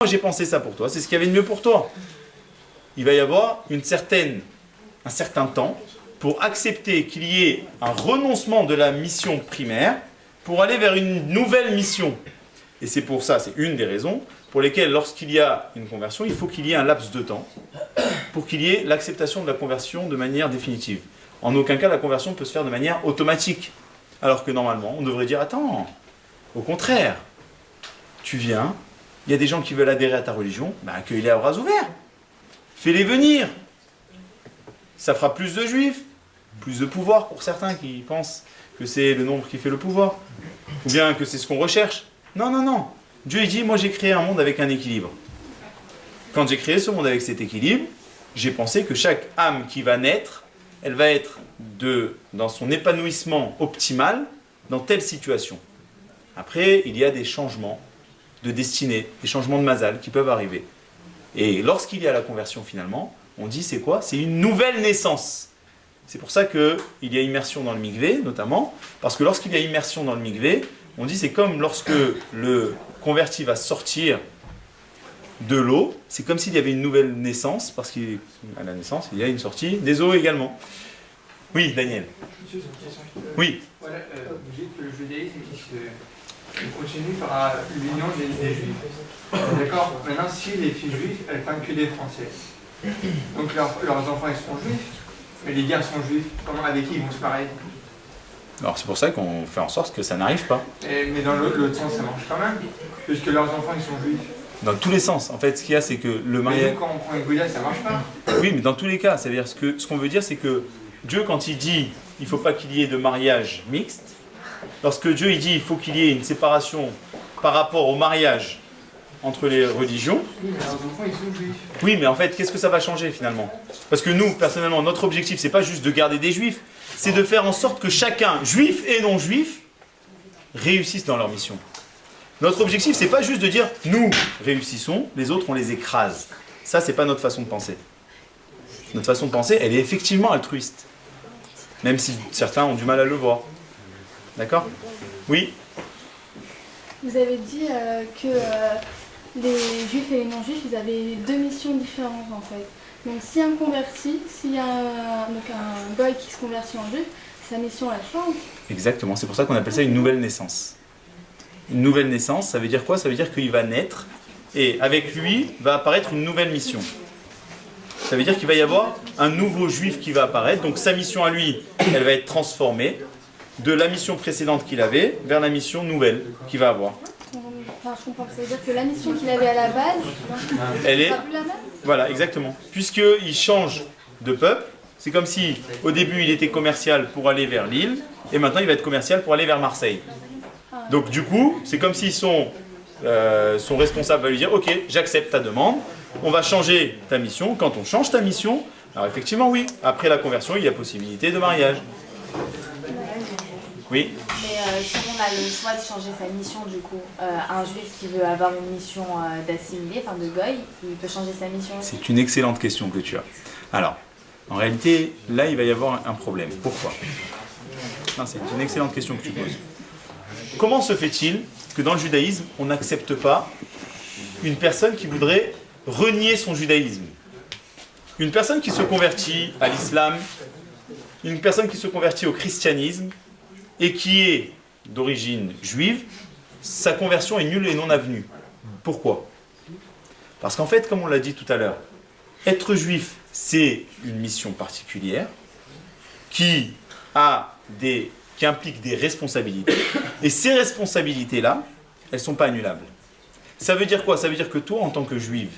moi j'ai pensé ça pour toi, c'est ce qu'il y avait de mieux pour toi. Il va y avoir un certain temps pour accepter qu'il y ait un renoncement de la mission primaire pour aller vers une nouvelle mission. Et c'est pour ça, c'est une des raisons pour lesquelles lorsqu'il y a une conversion, il faut qu'il y ait un laps de temps pour qu'il y ait l'acceptation de la conversion de manière définitive. En aucun cas, la conversion peut se faire de manière automatique. Alors que normalement, on devrait dire, attends, au contraire, tu viens, il y a des gens qui veulent adhérer à ta religion, ben accueille-les à bras ouverts. Fais-les venir. Ça fera plus de juifs, plus de pouvoir pour certains qui pensent que c'est le nombre qui fait le pouvoir, ou bien que c'est ce qu'on recherche. Non, non, non. Dieu il dit, moi j'ai créé un monde avec un équilibre. Quand j'ai créé ce monde avec cet équilibre, j'ai pensé que chaque âme qui va naître, elle va être dans son épanouissement optimal dans telle situation. Après, il y a des changements de destinée, des changements de mazal qui peuvent arriver. Et lorsqu'il y a la conversion finalement, on dit c'est quoi? C'est une nouvelle naissance. C'est pour ça qu'il y a immersion dans le mikvé, notamment, parce que lorsqu'il y a immersion dans le mikvé, on dit c'est comme lorsque le converti va sortir de l'eau, c'est comme s'il y avait une nouvelle naissance, parce qu'à la naissance, il y a une sortie des eaux également. Oui, Daniel. Oui. Voilà, vous dites que le judaïsme il continue par l'union des juifs. D'accord. Maintenant, si les filles juives, elles parlent que des Français, donc leurs enfants ils seront juifs, mais les garçons juifs, avec qui ils vont se marier? Alors c'est pour ça qu'on fait en sorte que ça n'arrive pas. Mais dans l'autre sens, ça marche quand même, puisque leurs enfants ils sont juifs. Dans tous les sens. En fait, ce qu'il y a, c'est que le mariage... Mais nous, quand on prend une Gouda, ça marche pas. Oui, mais dans tous les cas, ça veut dire ce qu'on veut dire, c'est que Dieu, quand il dit il ne faut pas qu'il y ait de mariage mixte, lorsque Dieu il dit il faut qu'il y ait une séparation par rapport au mariage entre les religions... Oui, mais leurs enfants ils sont juifs. Oui, mais en fait, qu'est-ce que ça va changer finalement? Parce que nous, personnellement, notre objectif, c'est pas juste de garder des juifs, c'est de faire en sorte que chacun, juif et non juif, réussisse dans leur mission. Notre objectif, c'est pas juste de dire nous réussissons, les autres on les écrase. Ça, c'est pas notre façon de penser. Notre façon de penser, elle est effectivement altruiste. Même si certains ont du mal à le voir. D'accord? Oui? Vous avez dit que les juifs et les non-juifs, ils avaient deux missions différentes en fait. Donc s'il y a un converti, s'il y a un goy qui se convertit en juif, sa mission elle change. Exactement, c'est pour ça qu'on appelle ça une nouvelle naissance. Une nouvelle naissance, ça veut dire quoi? Ça veut dire qu'il va naître et avec lui va apparaître une nouvelle mission. Ça veut dire qu'il va y avoir un nouveau juif qui va apparaître, donc sa mission à lui, elle va être transformée de la mission précédente qu'il avait vers la mission nouvelle qu'il va avoir. Enfin, je comprends, ça veut dire que la mission qu'il avait à la base, elle est... sera plus la même. Voilà, exactement. Puisqu'il change de peuple, c'est comme si au début il était commercial pour aller vers Lille, et maintenant il va être commercial pour aller vers Marseille. Donc du coup, c'est comme si son responsable va lui dire « Ok, j'accepte ta demande, on va changer ta mission. » Quand on change ta mission, alors effectivement oui, après la conversion, il y a possibilité de mariage. Oui. Mais si on a le choix de changer sa mission, du coup, un juif qui veut avoir une mission d'assimiler, enfin de goy, il peut changer sa mission aussi? C'est une excellente question que tu as. Alors, en réalité, là, il va y avoir un problème. Pourquoi? Non, c'est une excellente question que tu poses. Comment se fait-il que dans le judaïsme, on n'accepte pas une personne qui voudrait renier son judaïsme? Une personne qui se convertit à l'islam, une personne qui se convertit au christianisme, et qui est d'origine juive, sa conversion est nulle et non avenue. Pourquoi? Parce qu'en fait, comme on l'a dit tout à l'heure, être juif, c'est une mission particulière qui implique des responsabilités. Et ces responsabilités-là, elles ne sont pas annulables. Ça veut dire quoi? Ça veut dire que toi, en tant que juive,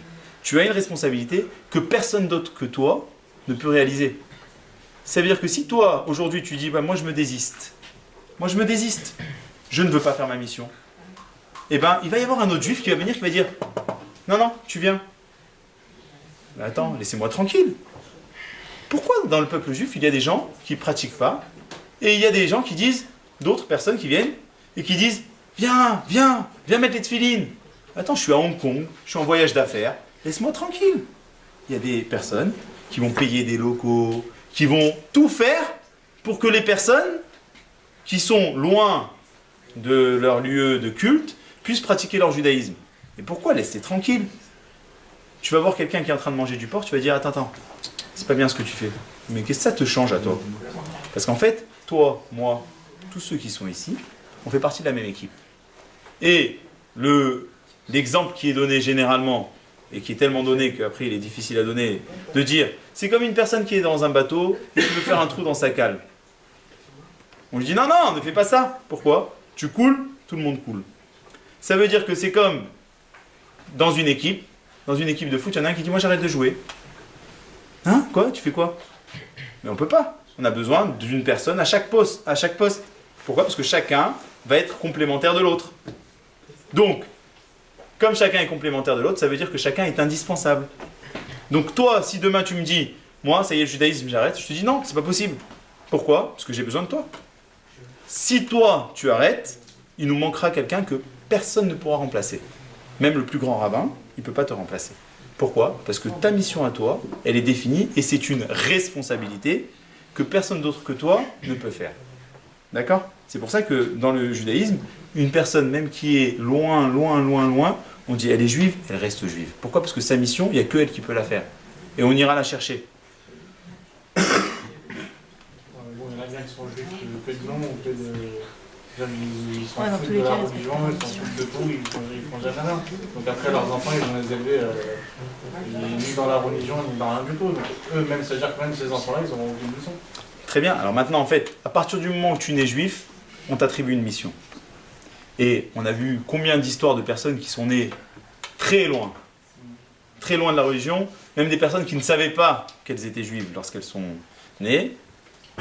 tu as une responsabilité que personne d'autre que toi ne peut réaliser. Ça veut dire que si toi, aujourd'hui, tu dis bah, « moi, je me désiste », je ne veux pas faire ma mission. Eh bien, il va y avoir un autre juif qui va venir, qui va dire « Non, non, tu viens. » Ben attends, laissez-moi tranquille. Pourquoi dans le peuple juif, il y a des gens qui ne pratiquent pas, et il y a des gens qui disent, d'autres personnes qui viennent, et qui disent « Viens mettre les tefilines. » Attends, je suis à Hong Kong, je suis en voyage d'affaires, laisse-moi tranquille. Il y a des personnes qui vont payer des locaux, qui vont tout faire pour que les personnes qui sont loin de leur lieu de culte puissent pratiquer leur judaïsme. Et pourquoi laisser tranquille? Tu vas voir quelqu'un qui est en train de manger du porc, tu vas dire attends, c'est pas bien ce que tu fais. Mais qu'est-ce que ça te change à toi? Parce qu'en fait, toi, moi, tous ceux qui sont ici, on fait partie de la même équipe. Et l'exemple qui est donné généralement, et qui est tellement donné qu'après il est difficile à donner, de dire, c'est comme une personne qui est dans un bateau et qui veut faire un trou dans sa cale. On lui dit, non, non, ne fais pas ça. Pourquoi? Tu coules, tout le monde coule. Ça veut dire que c'est comme dans une équipe de foot, il y en a un qui dit, moi j'arrête de jouer. Hein? Quoi? Tu fais quoi? Mais on peut pas. On a besoin d'une personne à chaque poste. Pourquoi? Parce que chacun va être complémentaire de l'autre. Donc, comme chacun est complémentaire de l'autre, ça veut dire que chacun est indispensable. Donc toi, si demain tu me dis, moi, ça y est, le judaïsme, j'arrête, je te dis non, c'est pas possible. Pourquoi? Parce que j'ai besoin de toi. Si toi, tu arrêtes, il nous manquera quelqu'un que personne ne pourra remplacer. Même le plus grand rabbin, il ne peut pas te remplacer. Pourquoi? Parce que ta mission à toi, elle est définie et c'est une responsabilité que personne d'autre que toi ne peut faire. D'accord? C'est pour ça que dans le judaïsme, une personne même qui est loin, on dit elle est juive, elle reste juive. Pourquoi? Parce que sa mission, il n'y a que elle qui peut la faire. Et on ira la chercher. Bon, il y en a bien qui sont juifs que de nom ou que de... Ils sont fous de la religion, ils sont fous de tout, ils font jamais rien. Donc après leurs enfants, ils vont les élever ni dans la religion, ni dans rien du tout. Donc eux-mêmes, c'est-à-dire que même ces enfants-là, ils auront aucune leçon. Très bien. Alors maintenant, en fait, à partir du moment où tu nais juif, on t'attribue une mission. Et on a vu combien d'histoires de personnes qui sont nées très loin de la religion, même des personnes qui ne savaient pas qu'elles étaient juives lorsqu'elles sont nées,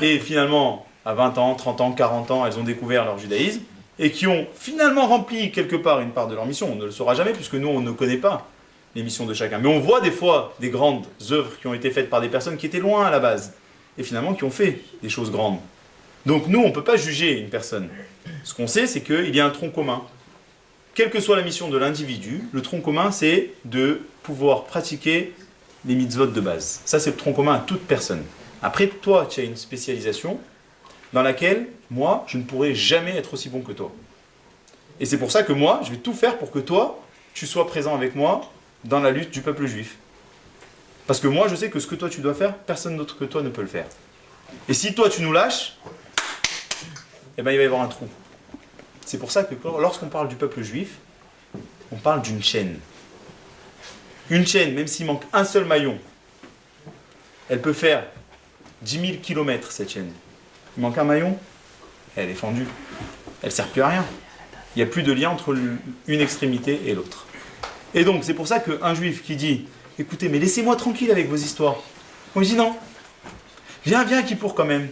et finalement, à 20 ans, 30 ans, 40 ans, elles ont découvert leur judaïsme, et qui ont finalement rempli quelque part une part de leur mission. On ne le saura jamais, puisque nous, on ne connaît pas les missions de chacun. Mais on voit des fois des grandes œuvres qui ont été faites par des personnes qui étaient loin à la base, et finalement qui ont fait des choses grandes. Donc nous, on ne peut pas juger une personne. Ce qu'on sait, c'est qu'il y a un tronc commun. Quelle que soit la mission de l'individu, le tronc commun, c'est de pouvoir pratiquer les mitzvot de base. Ça, c'est le tronc commun à toute personne. Après, toi, tu as une spécialisation dans laquelle, moi, je ne pourrai jamais être aussi bon que toi. Et c'est pour ça que moi, je vais tout faire pour que toi, tu sois présent avec moi dans la lutte du peuple juif. Parce que moi, je sais que ce que toi, tu dois faire, personne d'autre que toi ne peut le faire. Et si toi, tu nous lâches, eh ben, il va y avoir un trou. C'est pour ça que lorsqu'on parle du peuple juif, on parle d'une chaîne. Une chaîne, même s'il manque un seul maillon, elle peut faire 10 000 kilomètres, cette chaîne. Il manque un maillon, elle est fendue. Elle ne sert plus à rien. Il n'y a plus de lien entre une extrémité et l'autre. Et donc, c'est pour ça qu'un juif qui dit « Écoutez, mais laissez-moi tranquille avec vos histoires », on lui dit « Non, viens, Kippour quand même ».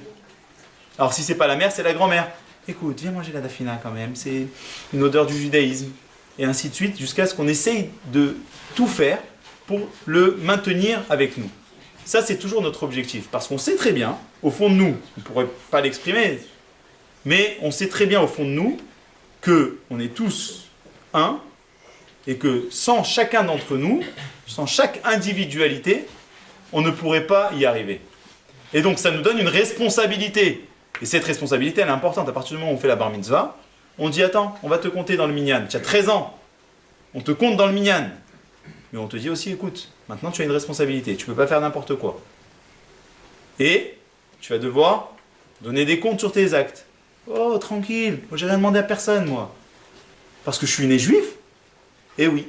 Alors si c'est pas la mère, c'est la grand-mère. Écoute, viens manger la dafina quand même, c'est une odeur du judaïsme. Et ainsi de suite, jusqu'à ce qu'on essaye de tout faire pour le maintenir avec nous. Ça, c'est toujours notre objectif. Parce qu'on sait très bien, au fond de nous, on ne pourrait pas l'exprimer, mais on sait très bien au fond de nous qu'on est tous un, et que sans chacun d'entre nous, sans chaque individualité, on ne pourrait pas y arriver. Et donc ça nous donne une responsabilité. Et cette responsabilité, elle est importante. À partir du moment où on fait la bar mitzvah, on dit attends, on va te compter dans le minyan. Tu as 13 ans, on te compte dans le minyan. Mais on te dit aussi, écoute, maintenant tu as une responsabilité, tu ne peux pas faire n'importe quoi. Et tu vas devoir donner des comptes sur tes actes. Oh, tranquille, j'ai rien demandé à personne, moi. Parce que je suis né juif. Eh oui,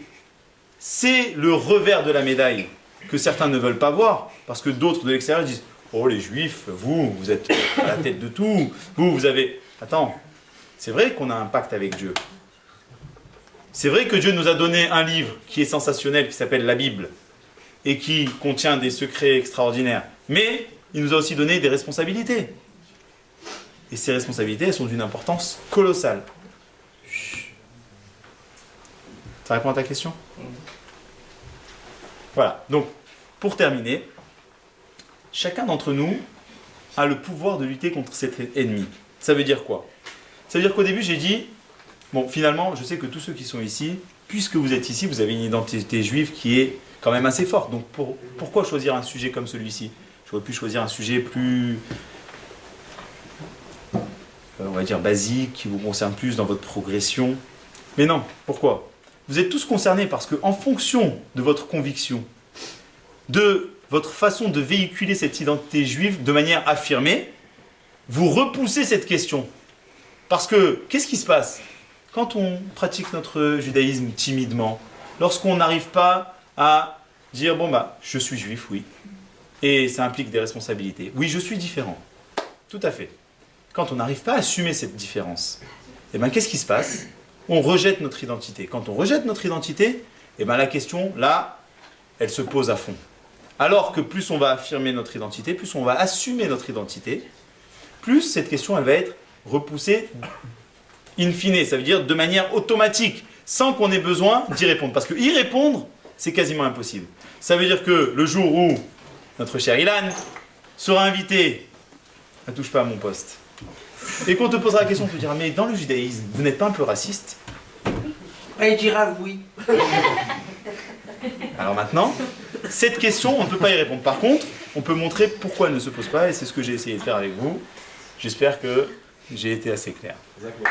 c'est le revers de la médaille que certains ne veulent pas voir. Parce que d'autres de l'extérieur disent, oh les juifs, vous êtes à la tête de tout, vous avez... Attends, c'est vrai qu'on a un pacte avec Dieu. C'est vrai que Dieu nous a donné un livre qui est sensationnel, qui s'appelle la Bible, et qui contient des secrets extraordinaires. Mais il nous a aussi donné des responsabilités. Et ces responsabilités, elles sont d'une importance colossale. Chut. Ça répond à ta question ? Voilà, donc, pour terminer, chacun d'entre nous a le pouvoir de lutter contre cet ennemi. Ça veut dire quoi? Ça veut dire qu'au début, j'ai dit, bon, finalement, je sais que tous ceux qui sont ici, puisque vous êtes ici, vous avez une identité juive qui est quand même assez forte. Donc, pourquoi choisir un sujet comme celui-ci? J'aurais pu choisir un sujet plus, on va dire, basique, qui vous concerne plus dans votre progression. Mais non, pourquoi? vous êtes tous concernés parce qu'en fonction de votre conviction, de votre façon de véhiculer cette identité juive de manière affirmée, vous repoussez cette question. Parce que, qu'est-ce qui se passe quand on pratique notre judaïsme timidement, lorsqu'on n'arrive pas à dire, bon bah, je suis juif, oui, et ça implique des responsabilités. Oui, je suis différent. Tout à fait. Quand on n'arrive pas à assumer cette différence, eh bien, qu'est-ce qui se passe? On rejette notre identité. Quand on rejette notre identité, eh bien, la question, là, elle se pose à fond. Alors que plus on va affirmer notre identité, plus on va assumer notre identité, plus cette question, elle va être repoussée in fine, ça veut dire de manière automatique, sans qu'on ait besoin d'y répondre. Parce que y répondre, c'est quasiment impossible. Ça veut dire que le jour où notre cher Ilan sera invité, ne touche pas à mon poste, et qu'on te posera la question, tu te diras, mais dans le judaïsme, vous n'êtes pas un peu raciste? Et il dira oui. Alors maintenant, cette question, on ne peut pas y répondre. Par contre, on peut montrer pourquoi elle ne se pose pas, et c'est ce que j'ai essayé de faire avec vous. J'espère que j'ai été assez clair. Exactement.